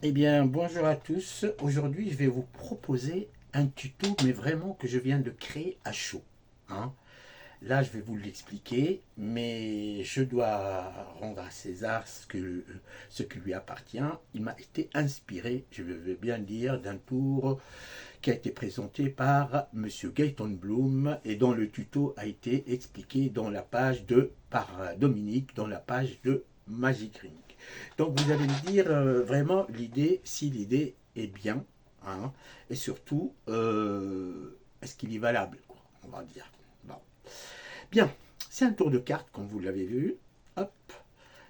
Eh bien, bonjour à tous. Aujourd'hui, je vais vous proposer un tuto, mais vraiment que je viens de créer à chaud, hein. Là, je vais vous l'expliquer, mais je dois rendre à César ce qui lui appartient. Il m'a été inspiré, je veux bien dire, d'un tour qui a été présenté par Monsieur Gaëtan Bloom et dont le tuto a été expliqué par Dominique dans la page de Magic Ring. Donc vous allez me dire vraiment si l'idée est bien, hein, et surtout est-ce qu'il est valable, quoi, on va dire. Bon. Bien, c'est un tour de cartes comme vous l'avez vu. Hop.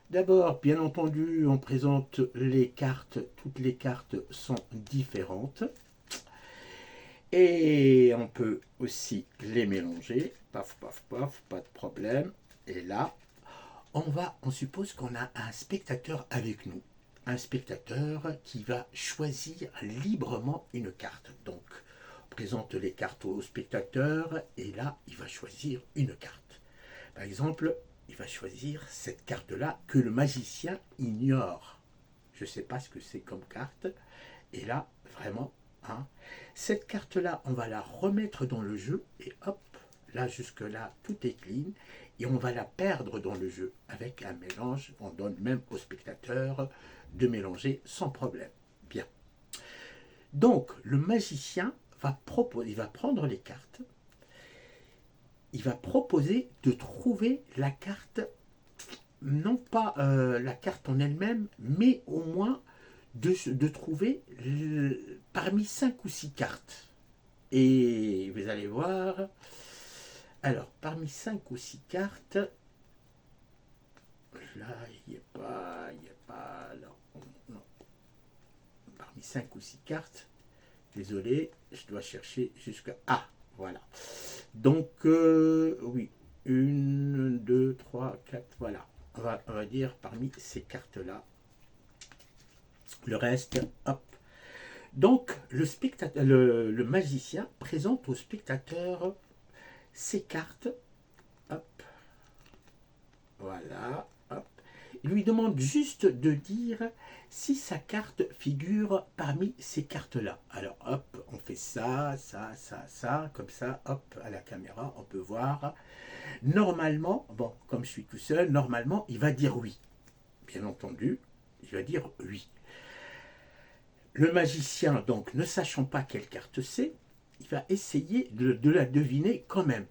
D'abord, bien entendu, on présente les cartes. Toutes les cartes sont différentes. Et on peut aussi les mélanger. Paf, paf, paf, pas de problème. Et là, on suppose qu'on a un spectateur avec nous. Un spectateur qui va choisir librement une carte. Donc, on présente les cartes au spectateur et là, il va choisir une carte. Par exemple, il va choisir cette carte-là que le magicien ignore. Je ne sais pas ce que c'est comme carte. Et là, vraiment, hein, cette carte-là, on va la remettre dans le jeu et hop, là jusque-là, tout est clean. Et on va la perdre dans le jeu avec un mélange. On donne même au spectateur de mélanger sans problème. Bien. Donc, le magicien il va prendre les cartes. Il va proposer de trouver la carte, non pas la carte en elle-même, mais au moins de trouver parmi 5 ou 6 cartes. Et vous allez voir, alors parmi 5 ou 6 cartes, là il n'y a pas, alors, non. Parmi 5 ou 6 cartes, désolé, je dois chercher jusqu'à, ah, voilà. Donc, oui, 1, 2, 3, 4, voilà. On va dire parmi ces cartes-là. Le reste, hop. Donc, le magicien présente au spectateur ses cartes. Hop. Voilà. Hop. Il lui demande juste de dire si sa carte figure parmi ces cartes-là. Alors, hop, on fait ça, ça, ça, ça. Comme ça, hop, à la caméra, on peut voir. Normalement, bon, comme je suis tout seul, normalement, il va dire oui. Bien entendu, il va dire oui. Le magicien, donc, ne sachant pas quelle carte c'est, il va essayer de la deviner quand même.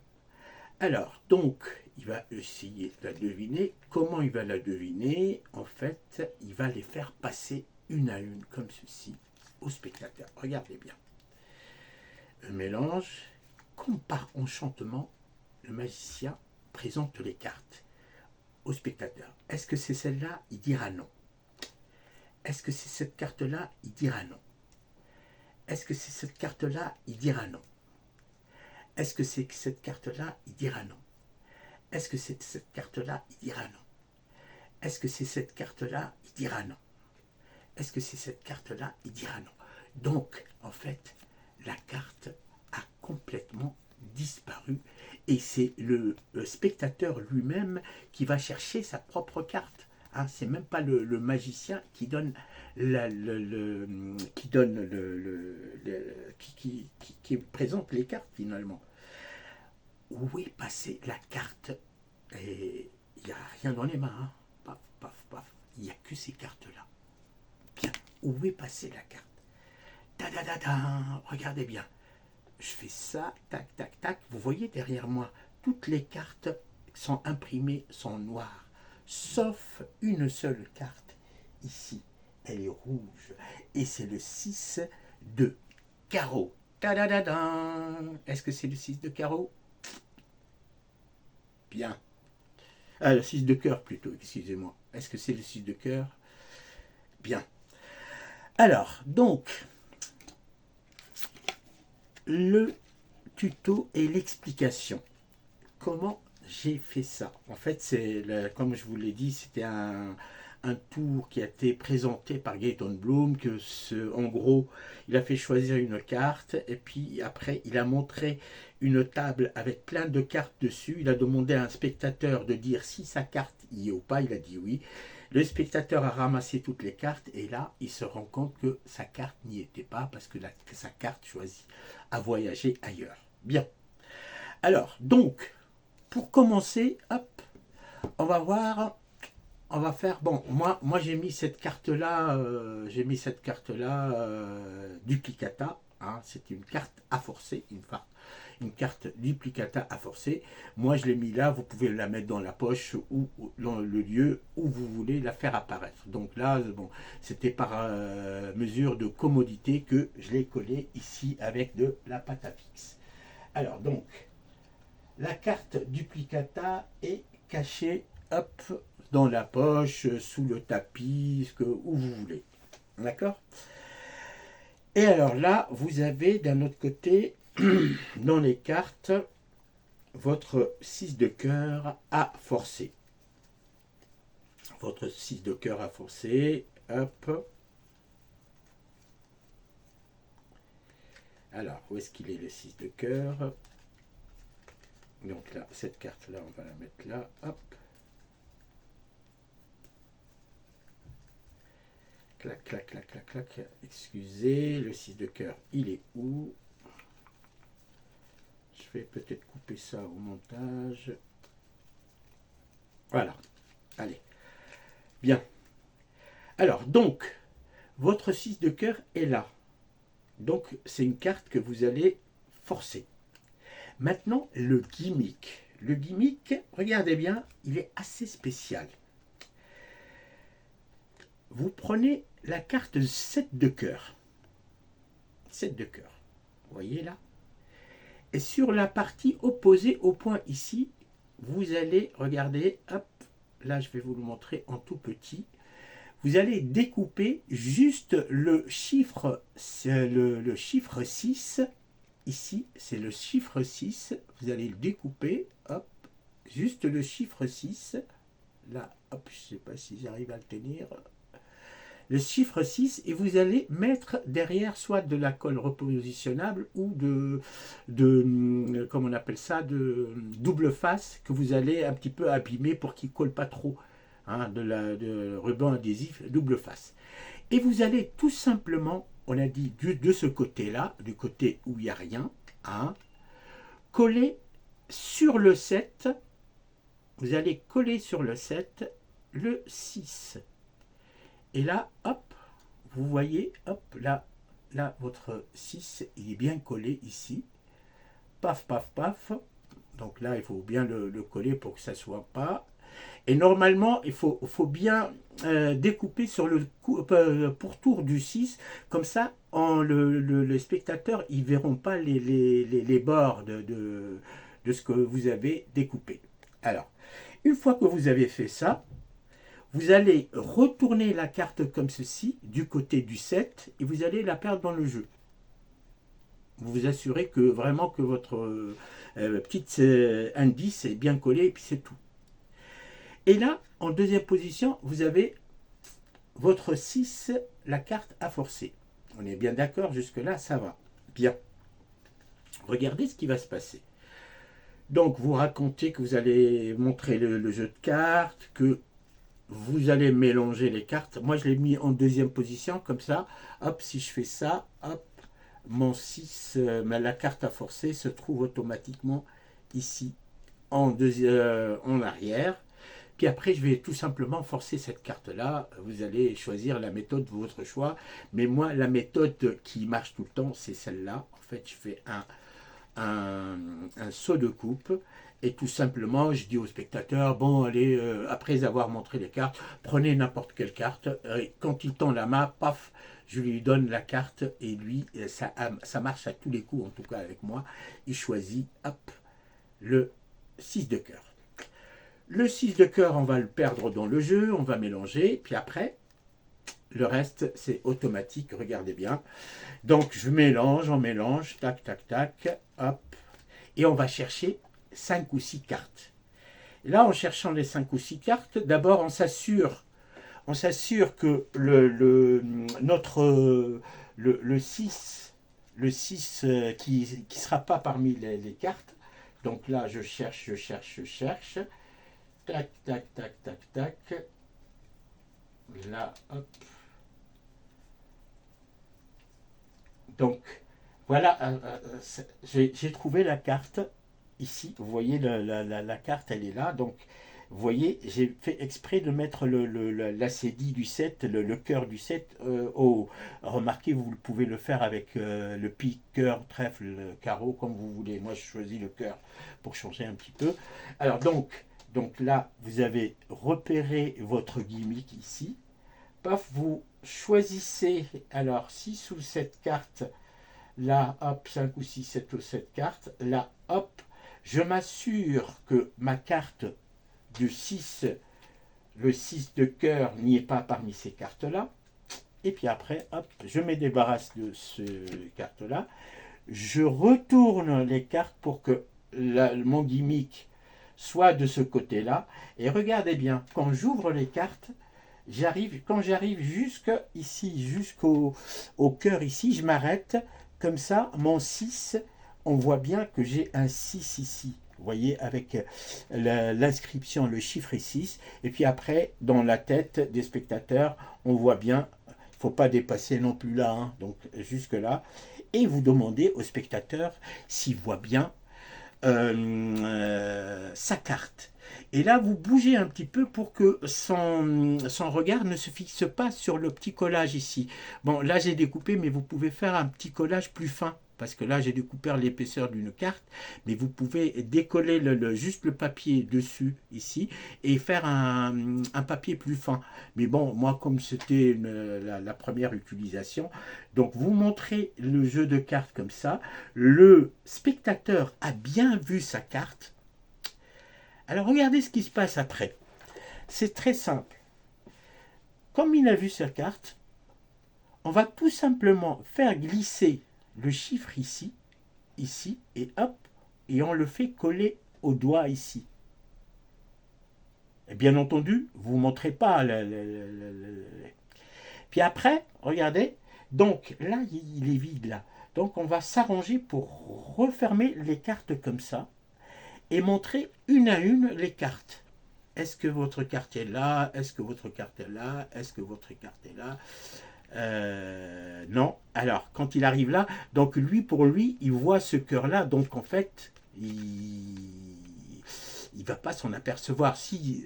Alors, donc, il va essayer de la deviner. Comment il va la deviner? En fait, il va les faire passer une à une, comme ceci, au spectateur. Regardez bien. Un mélange, comme par enchantement, le magicien présente les cartes au spectateur. Est-ce que c'est celle-là? Il dira non. Est-ce que c'est cette carte-là? Il dira non. Est-ce que c'est cette carte-là? Il dira non. Est-ce que c'est cette carte-là? Il dira non. Est-ce que c'est cette carte-là? Il dira non. Est-ce que c'est cette carte-là? Il dira non. Est-ce que c'est cette carte-là? Il dira non. Donc, en fait, la carte a complètement disparu et c'est le spectateur lui-même qui va chercher sa propre carte. Hein, c'est même pas le magicien qui donne qui présente les cartes finalement. Où est passée la carte? Et il n'y a rien dans les mains. Hein. Paf, paf, paf. Il n'y a que ces cartes-là. Bien. Où est passée la carte? Ta da da da. Regardez bien. Je fais ça, tac, tac, tac. Vous voyez derrière moi, toutes les cartes sont imprimées, sont noires. Sauf une seule carte. Ici, elle est rouge. Et c'est le 6 de carreau. Ta da da da. Est-ce que c'est le 6 de carreau? Bien. Ah, le 6 de cœur plutôt, excusez-moi. Est-ce que c'est le 6 de cœur? Bien. Alors, donc, le tuto et l'explication. Comment j'ai fait ça? En fait, comme je vous l'ai dit, c'était un un tour qui a été présenté par Gaëtan Bloom, en gros, il a fait choisir une carte, et puis après, il a montré une table avec plein de cartes dessus. Il a demandé à un spectateur de dire si sa carte y est ou pas, il a dit oui. Le spectateur a ramassé toutes les cartes, et là, il se rend compte que sa carte n'y était pas, parce que sa carte choisit à voyager ailleurs. Bien. Alors, donc, pour commencer, hop, on va voir, on va faire, bon, moi j'ai mis cette carte-là, duplicata, hein, c'est une carte à forcer, une carte duplicata à forcer. Moi je l'ai mis là, vous pouvez la mettre dans la poche ou dans le lieu où vous voulez la faire apparaître. Donc là, bon, c'était par mesure de commodité que je l'ai collé ici avec de la pâte à fixe. Alors donc, la carte duplicata est cachée, hop, dans la poche, sous le tapis, où vous voulez. D'accord? Et alors là, vous avez d'un autre côté, dans les cartes, votre 6 de cœur à forcer. Votre 6 de cœur à forcer, hop. Alors, où est-ce qu'il est le 6 de cœur? Donc là, cette carte-là, on va la mettre là, hop. Clac, clac, clac, clac, clac. Excusez, le 6 de cœur, il est où? Je vais peut-être couper ça au montage. Voilà. Allez. Bien. Alors, donc, votre 6 de cœur est là. Donc, c'est une carte que vous allez forcer. Maintenant, le gimmick. Le gimmick, regardez bien, il est assez spécial. Vous prenez la carte 7 de cœur. 7 de cœur. Vous voyez là? Et sur la partie opposée au point ici, vous allez, regarder, hop, là je vais vous le montrer en tout petit. Vous allez découper juste le chiffre, le chiffre 6. Ici, c'est le chiffre 6. Vous allez le découper, hop, juste le chiffre 6. Là, hop, je ne sais pas si j'arrive à le tenir. Le chiffre 6, et vous allez mettre derrière soit de la colle repositionnable ou comment on appelle ça, de double face que vous allez un petit peu abîmer pour qu'il ne colle pas trop, hein, de ruban adhésif double face. Et vous allez tout simplement, on a dit de ce côté-là, du côté où il n'y a rien, hein, coller sur le 7, vous allez coller sur le 7 le 6. Et là, hop, vous voyez, hop, là, votre 6, il est bien collé ici. Paf, paf, paf. Donc là, il faut bien le coller pour que ça ne soit pas. Et normalement, il faut bien découper sur le pourtour du 6. Comme ça, les spectateurs, ils ne verront pas les bords de ce que vous avez découpé. Alors, une fois que vous avez fait ça, vous allez retourner la carte comme ceci, du côté du 7, et vous allez la perdre dans le jeu. Vous vous assurez que vraiment que votre petite indice est bien collé, et puis c'est tout. Et là, en deuxième position, vous avez votre 6, la carte à forcer. On est bien d'accord, jusque-là, ça va. Bien. Regardez ce qui va se passer. Donc, vous racontez que vous allez montrer le jeu de cartes, que vous allez mélanger les cartes. Moi, je l'ai mis en deuxième position, comme ça. Hop, si je fais ça, hop, mon 6, la carte à forcer se trouve automatiquement ici, en arrière. Puis après, je vais tout simplement forcer cette carte-là. Vous allez choisir la méthode de votre choix. Mais moi, la méthode qui marche tout le temps, c'est celle-là. En fait, je fais un saut de coupe. Et tout simplement, je dis au spectateur, bon, allez, après avoir montré les cartes, prenez n'importe quelle carte. Quand il tend la main, paf, je lui donne la carte. Et lui, ça marche à tous les coups, en tout cas avec moi. Il choisit, hop, le 6 de cœur. Le 6 de cœur, on va le perdre dans le jeu, on va mélanger. Puis après, le reste, c'est automatique, regardez bien. Donc, je mélange, on mélange, tac, tac, tac, hop. Et on va chercher 5 ou 6 cartes. Et là, en cherchant les 5 ou 6 cartes, d'abord, on s'assure, on s'assure que notre, le 6, qui ne sera pas parmi les cartes. Donc là, je cherche, je cherche, je cherche. Tac, tac, tac, tac, tac. Là, hop. Donc, voilà, j'ai trouvé la carte ici. Vous voyez, la carte, elle est là. Donc, vous voyez, j'ai fait exprès de mettre l'acédie du 7, le cœur du 7 au. Remarquez, vous pouvez le faire avec le pic, cœur, trèfle, le carreau, comme vous voulez. Moi, je choisis le cœur pour changer un petit peu. Alors, donc là, vous avez repéré votre gimmick ici. Paf, vous choisissez alors 6 ou 7 cartes. Là, hop, 5 ou 6, 7 ou 7 cartes. Là, hop, je m'assure que ma carte de 6, le 6 de cœur, n'y est pas parmi ces cartes-là. Et puis après, hop, je me débarrasse de ces cartes-là. Je retourne les cartes pour que mon gimmick soit de ce côté-là. Et regardez bien, quand j'ouvre les cartes, quand j'arrive jusqu'ici, jusqu'au cœur ici, je m'arrête. Comme ça, mon 6, on voit bien que j'ai un 6 ici. Vous voyez, avec l'inscription, le chiffre est 6. Et puis après, dans la tête des spectateurs, on voit bien, il ne faut pas dépasser non plus là, hein, donc jusque là. Et vous demandez au spectateur s'il voit bien sa carte. Et là, vous bougez un petit peu pour que son regard ne se fixe pas sur le petit collage ici. Bon, là, j'ai découpé, mais vous pouvez faire un petit collage plus fin. Parce que là, j'ai découpé l'épaisseur d'une carte, mais vous pouvez décoller juste le papier dessus, ici, et faire un papier plus fin. Mais bon, moi, comme c'était la première utilisation, donc vous montrez le jeu de cartes comme ça. Le spectateur a bien vu sa carte. Alors, regardez ce qui se passe après. C'est très simple. Comme il a vu sa carte, on va tout simplement faire glisser le chiffre ici, et hop, et on le fait coller au doigt ici. Et bien entendu, vous ne montrez pas. Puis après, regardez, donc là, il est vide là. Donc on va s'arranger pour refermer les cartes comme ça et montrer une à une les cartes. Est-ce que votre carte est là? Est-ce que votre carte est là? Est-ce que votre carte est là? Non. Alors, quand il arrive là, donc lui, pour lui, il voit ce cœur-là, donc en fait, il va pas s'en apercevoir. Si,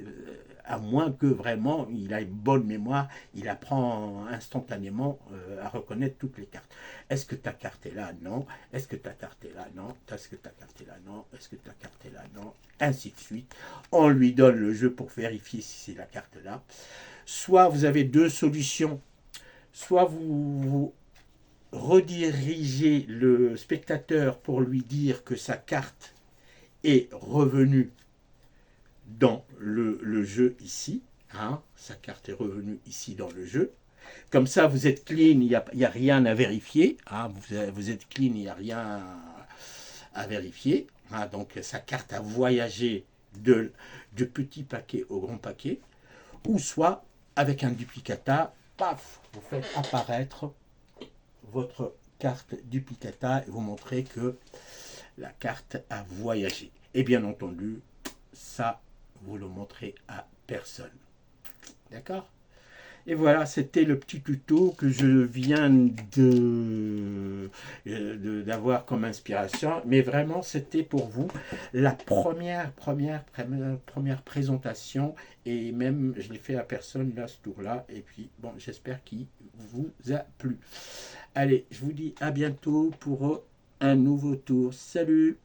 à moins que vraiment il a une bonne mémoire, il apprend instantanément à reconnaître toutes les cartes. Est-ce que ta carte est là? Non. Est-ce que ta carte est là? Non. Est-ce que ta carte est là? Non. Est-ce que ta carte est là? Non. Ainsi de suite. On lui donne le jeu pour vérifier si c'est la carte là. Soit vous avez deux solutions. Soit vous redirigez le spectateur pour lui dire que sa carte est revenue dans le jeu ici. Hein, sa carte est revenue ici dans le jeu. Comme ça, vous êtes clean, il n'y a rien à vérifier. Hein, vous êtes clean, il n'y a rien à vérifier. Hein, donc, sa carte a voyagé de petit paquet au grand paquet. Ou soit, avec un duplicata, paf, vous faites apparaître votre carte duplicata et vous montrez que la carte a voyagé. Et bien entendu, ça, vous le montrez à personne. D'accord? Et voilà, c'était le petit tuto que je viens d'avoir comme inspiration. Mais vraiment, c'était pour vous la première présentation. Et même, je l'ai fait à personne là, ce tour-là. Et puis, bon, j'espère qu'il vous a plu. Allez, je vous dis à bientôt pour un nouveau tour. Salut!